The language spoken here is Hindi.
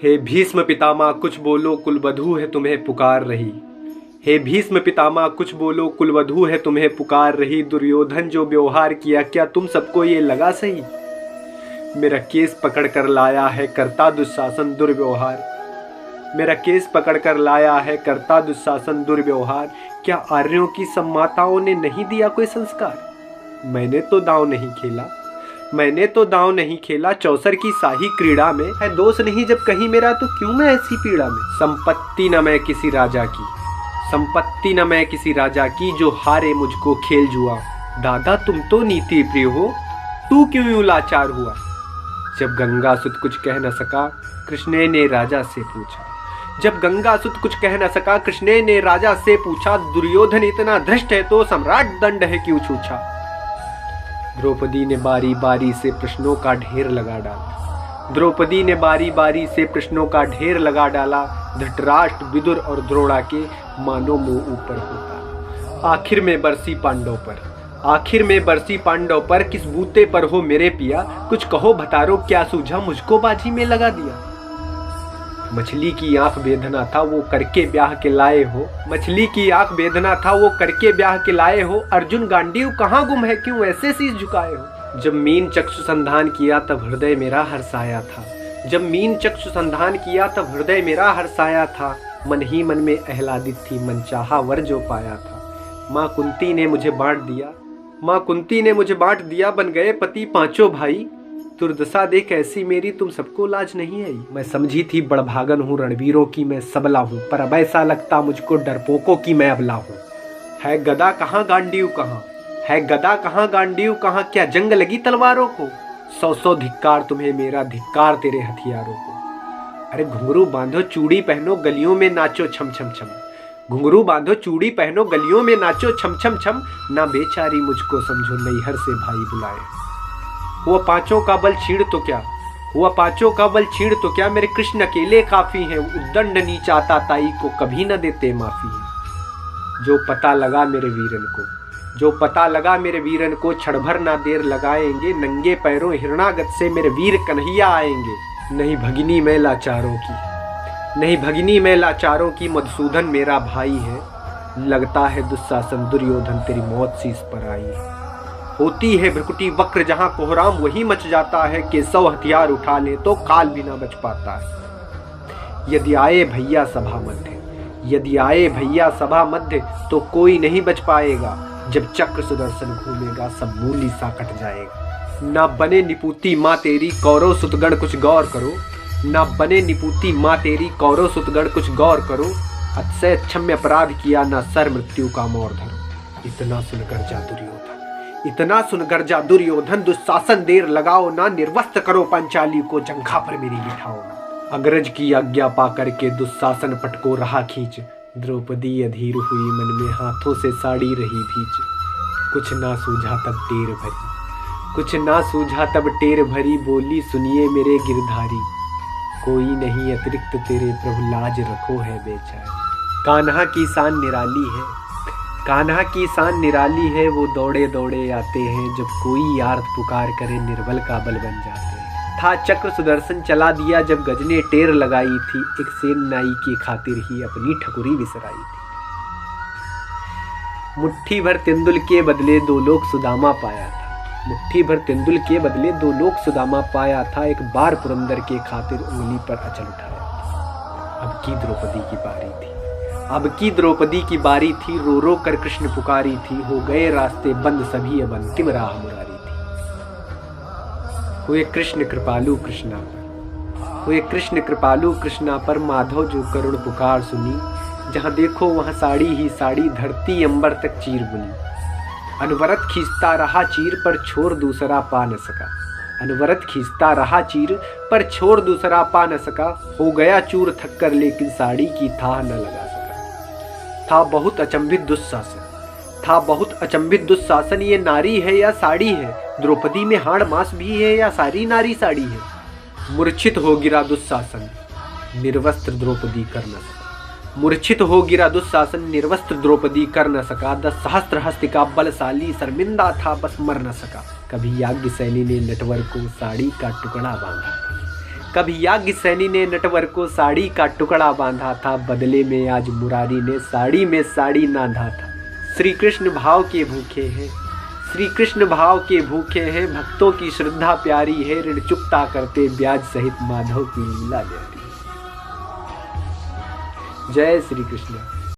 हे भीष्म पितामह कुछ बोलो, कुलवधू है तुम्हें पुकार रही। हे भीष्म पितामह कुछ बोलो, कुलवधू है तुम्हें पुकार रही। दुर्योधन जो व्यवहार किया, क्या तुम सबको ये लगा सही? मेरा केस पकड़ कर लाया है करता दुशासन दुर्व्यवहार। मेरा केस पकड़ कर लाया है करता दुशासन दुर्व्यवहार। क्या आर्यों की सम्माताओं ने नहीं दिया कोई संस्कार? मैंने तो दांव नहीं खेला, मैंने तो दांव नहीं खेला। चौसर की शाही क्रीड़ा में है दोष नहीं जब कहीं मेरा, तो क्यों मैं ऐसी पीड़ा में? संपत्ति न मैं किसी राजा की, संपत्ति न मैं किसी राजा की, जो हारे मुझको खेल जुआ। दादा तुम तो नीति प्रिय हो, तू क्यों यूं लाचार हुआ? जब गंगासुत कुछ कह न सका, कृष्ण ने राजा से पूछा। जब गंगासुत कुछ कह न सका, कृष्ण ने राजा से पूछा। दुर्योधन इतना धृष्ट है तो सम्राट दंड है क्यों छूछा? द्रौपदी ने बारी बारी से प्रश्नों का ढेर लगा डाला। द्रौपदी ने बारी बारी से प्रश्नों का ढेर लगा डाला। धृतराष्ट्र, विदुर और द्रोणा के मानो मुंह ऊपर होता। आखिर में बरसी पांडव पर, आखिर में बरसी पांडव पर, किस बूते पर हो मेरे पिया? कुछ कहो भतारो क्या सूझा, मुझको बाजी में लगा दिया। मछली की आंख वेदना था वो करके ब्याह के लाए हो। मछली की आंख वेदना था वो करके ब्याह के लाए हो। अर्जुन गांडीव कहाँ गुम है, क्यों ऐसे शीश झुकाए हो? जब मीन चक्षु संधान किया तब हृदय मेरा हर्षाया था। जब मीन चक्षु संधान किया तब हृदय मेरा हर्षाया था। मन ही मन में आह्लादित थी, मनचाहा वर जो पाया था। माँ कुंती ने मुझे बांट दिया, माँ कुंती ने मुझे बांट दिया। बन गए पति पांचों भाई, दुर्दशा देख ऐसी मेरी तुम सबको लाज नहीं आई। मैं समझी थी बड़भागन हूँ, रणवीरों की मैं सबला हूँ, पर अब ऐसा लगता मुझको डरपोकों की मैं अबला हूँ। है गदा कहाँ गांडीव कहाँ, है गदा कहाँ गांडीव कहाँ? क्या जंग लगी तलवारों को? सौ सौ धिक्कार तुम्हें मेरा, धिक्कार तेरे हथियारों को। अरे घुंघरू बांधो चूड़ी पहनो, गलियों में नाचो छम छम छम। घुंघरू बांधो चूड़ी पहनो, गलियों में नाचो छम छम छम। ना बेचारी मुझको समझो, नैहर से भाई बुलाए। हुआ पांचों का बल छीड़ तो क्या, हुआ पांचों का बल छीड़ तो क्या? मेरे कृष्ण अकेले काफी हैं, उद्दंड नीचाता ताई को कभी न देते माफी। जो पता लगा मेरे वीरन को, जो पता लगा मेरे वीरन को, क्षण भर ना देर लगाएंगे। नंगे पैरों हिरणागत से मेरे वीर कन्हैया आएंगे। नहीं भगिनी मैं लाचारों की, नहीं भगिनी मैं लाचारों की, मधुसूदन मेरा भाई है। लगता है दुशासन दुर्योधन तेरी मौत सी इस पर आई है। होती है भ्रकुटी वक्र जहां कोहराम वही मच जाता है। कि 100 हथियार उठा ले तो काल भी ना बच पाता है। यदि आए भैया सभा मध्य, यदि आए भैया सभा मध्य, तो कोई नहीं बच पाएगा। जब चक्र सुदर्शन घूमेगा सब मूली सा कट जाएगा। ना बने निपूती माँ तेरी कौरव सुतगण कुछ गौर करो, ना बने निपूती माँ तेरी कौरव सुतगण कुछ गौर करो। अतिशय क्षम्य अपराध किया, ना सर मृत्यु का मोर धरो। इतना सुनकर जा दुर्योधन, इतना सुनकर जा दुर्योधन, दुशासन देर लगाओ ना। निर्वस्त्र करो पांचाली को, जंघा पर मेरी बिठाओ ना। अग्रज की आज्ञा पा करके दुशासन पटको रहा खींच। द्रौपदी अधीर हुई मन में, हाथों से साड़ी रही भींच। कुछ ना सूझा तब टेर भरी, कुछ ना सूझा तब टेर भरी। बोली सुनिए मेरे गिरधारी, कोई नहीं अतिरिक्त तेरे प्रभु, लाज रखो है बेचारी। कान्हा की शान निराली है, कान्हा की शान निराली है। वो दौड़े दौड़े आते हैं, जब कोई आर्त पुकार करे निर्बल का बल बन जाते हैं। था चक्र सुदर्शन चला दिया, जब गज ने टेर लगाई थी। एक सेन नाई की खातिर ही अपनी ठकुरी विसराई थी। मुट्ठी भर तेंदुल के बदले 2 लोक सुदामा पाया था। मुट्ठी भर तेंदुल के बदले 2 लोक सुदामा पाया था। एक बार पुरंदर के खातिर उंगली पर अचल उठाया था। अब की द्रौपदी की बारी थी, अब की द्रौपदी की बारी थी। रो रो कर कृष्ण पुकारी थी। हो गए रास्ते बंद सभी, अब अंतिम राह मुरारी थी। हुए कृष्ण कृपालु कृष्णा पर, हुए कृष्ण कृपालु कृष्णा पर। माधव जो करुण पुकार सुनी, जहां देखो वहां साड़ी ही साड़ी, धरती अंबर तक चीर बुनी। अनवरत खींचता रहा चीर, पर छोर दूसरा पा न सका। अनवरत खींचता रहा चीर, पर छोर दूसरा पा न सका। हो गया चूर थक कर, लेकिन साड़ी की थाह न लगा सका। था बहुत अचंभित दुशासन, था बहुत अचंभित दुशासन। ये नारी है या साड़ी है? द्रौपदी में हाड़ मांस भी है या सारी नारी साड़ी है? मूर्छित हो गिरा दुशासन, निर्वस्त्र द्रौपदी कर न सका। मूर्छित हो गिरा दुशासन, निर्वस्त्र द्रौपदी कर न सका। 10 सहस्त्र हस्तिका बलशाली, शर्मिंदा था बस मर न सका। कभी याज्ञसेनी ने नटवर को साड़ी का टुकड़ा बांधा था। कभी याज्ञसेनी ने नटवर को साड़ी का टुकड़ा बांधा था, बदले में आज मुरारी ने साड़ी में साड़ी नांधा था। श्री कृष्ण भाव के भूखे हैं, श्री कृष्ण भाव के भूखे हैं, भक्तों की श्रद्धा प्यारी है, ऋण चुकता करते ब्याज सहित माधव की लीला न्यारी। जय श्री कृष्ण।